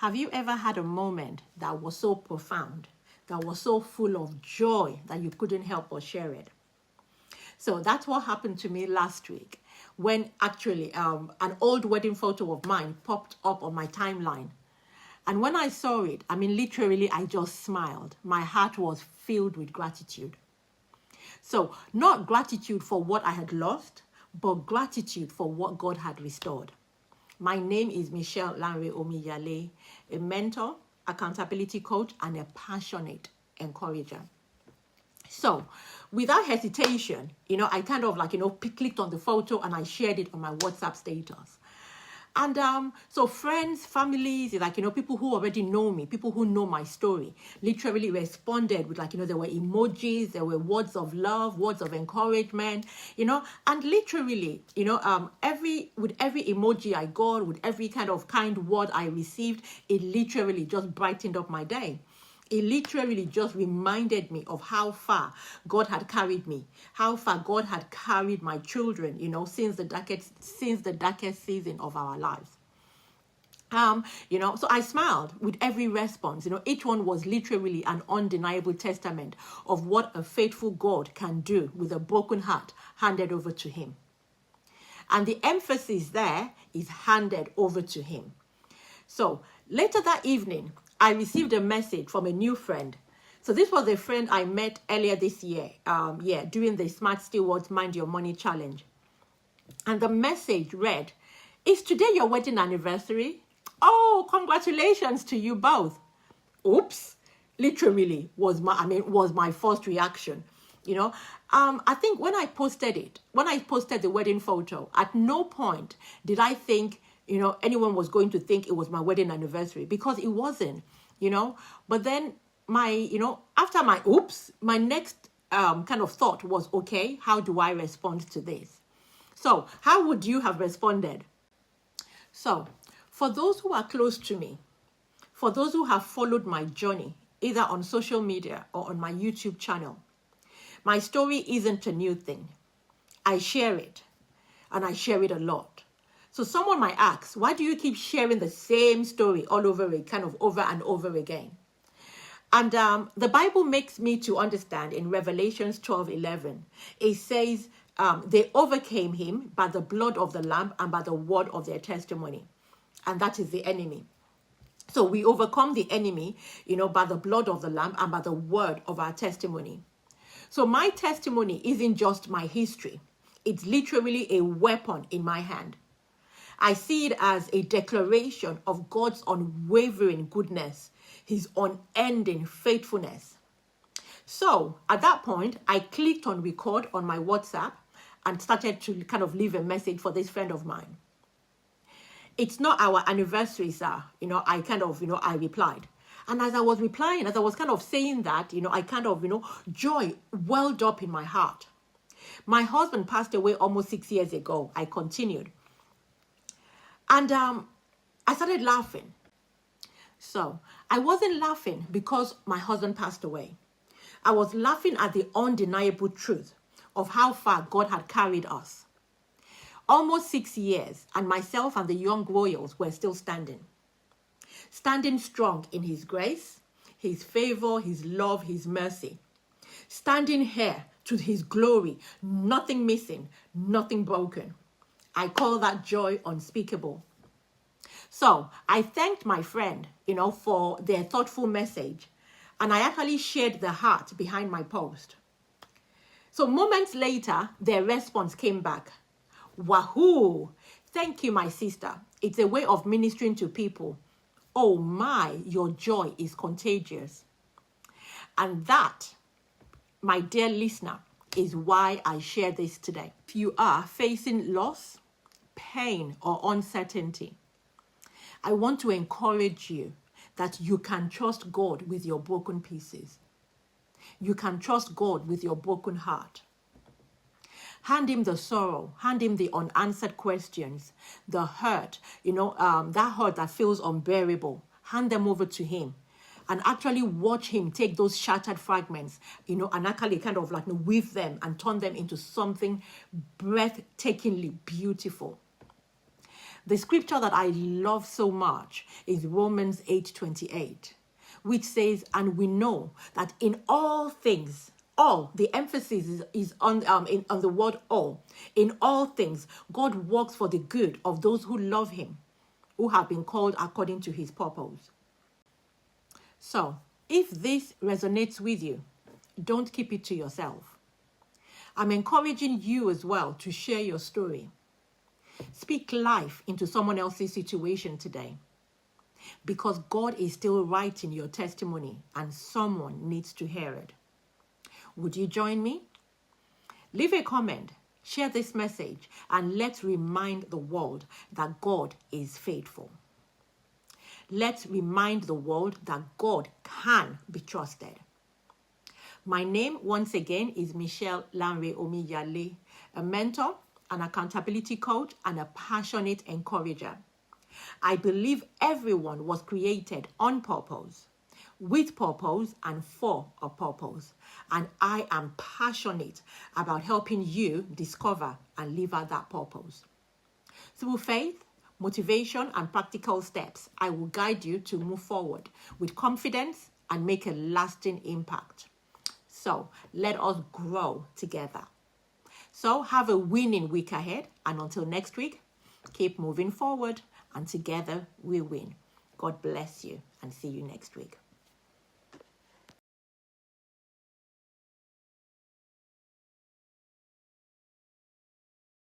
Have you ever had a moment that was so profound, that was so full of joy that you couldn't help but share it? So that's what happened to me last week when actually an old wedding photo of mine popped up on my timeline. And when I saw it, I mean, literally, I just smiled. My heart was filled with gratitude. So not gratitude for what I had lost, but gratitude for what God had restored. My name is Michelle Lanre Omiyale, a mentor, accountability coach, and a passionate encourager. So without hesitation, I kind of clicked on the photo and I shared it on my WhatsApp status. And so friends, families, people who already know me, people who know my story, literally responded with there were emojis, there were words of love, words of encouragement, and literally, with every emoji I got, with every kind of kind word I received, it literally just brightened up my day. It literally just reminded me of how far God had carried me, how far God had carried my children, since the darkest season of our lives. So I smiled with every response. Each one was literally an undeniable testament of what a faithful God can do with a broken heart handed over to him. And the emphasis there is handed over to him. So later that evening, I received a message from a new friend. So this was a friend I met earlier this year, during the Smart Stewards Mind Your Money Challenge. And the message read, "Is today your wedding anniversary? Oh, congratulations to you both." Oops, literally was my first reaction. I think when I posted the wedding photo, at no point did I think anyone was going to think it was my wedding anniversary, because it wasn't, But then after my oops, my next kind of thought was, okay, how do I respond to this? So how would you have responded? So for those who are close to me, for those who have followed my journey, either on social media or on my YouTube channel, my story isn't a new thing. I share it, and I share it a lot. So someone might ask, why do you keep sharing the same story all over and over again? And the Bible makes me to understand in Revelations 12:11, it says, they overcame him by the blood of the Lamb and by the word of their testimony. And that is the enemy. So we overcome the enemy, by the blood of the Lamb and by the word of our testimony. So my testimony isn't just my history. It's literally a weapon in my hand. I see it as a declaration of God's unwavering goodness, his unending faithfulness. So at that point, I clicked on record on my WhatsApp and started to kind of leave a message for this friend of mine. "It's not our anniversary, sir." I replied. And as I was replying, as I was kind of saying that, I kind of, joy welled up in my heart. "My husband passed away almost 6 years ago," I continued. And I started laughing. So I wasn't laughing because my husband passed away. I was laughing at the undeniable truth of how far God had carried us. Almost 6 years, and myself and the young royals were still standing strong in his grace, his favor, his love, his mercy. Standing here to his glory, nothing missing, nothing broken. I call that joy unspeakable. So I thanked my friend, for their thoughtful message. And I actually shared the heart behind my post. So moments later, their response came back. "Wahoo! Thank you, my sister. It's a way of ministering to people. Oh my, your joy is contagious." And that, my dear listener, is why I share this today. If you are facing loss, pain, or uncertainty, I want to encourage you that you can trust God with your broken pieces. You can trust God with your broken heart. Hand him the sorrow, hand him the unanswered questions, the hurt, that hurt that feels unbearable. Hand them over to him and actually watch him take those shattered fragments, and actually kind of weave them and turn them into something breathtakingly beautiful. The scripture that I love so much is Romans 8:28, which says, and we know that in all things, all, the emphasis is on the word all. In all things, God works for the good of those who love him, who have been called according to his purpose. So, if this resonates with you, don't keep it to yourself. I'm encouraging you as well to share your story. Speak life into someone else's situation today, because God is still writing your testimony and someone needs to hear it. Would you join me? Leave a comment, share this message, and let's remind the world that God is faithful. Let's remind the world that God can be trusted. My name, once again, is Michelle Lanre Omiyale, a mentor, an accountability coach, and a passionate encourager. I believe everyone was created on purpose, with purpose, and for a purpose. And I am passionate about helping you discover and live out that purpose. Through faith, motivation, and practical steps, I will guide you to move forward with confidence and make a lasting impact. So let us grow together. So have a winning week ahead, and until next week, keep moving forward, and together we win. God bless you, and see you next week.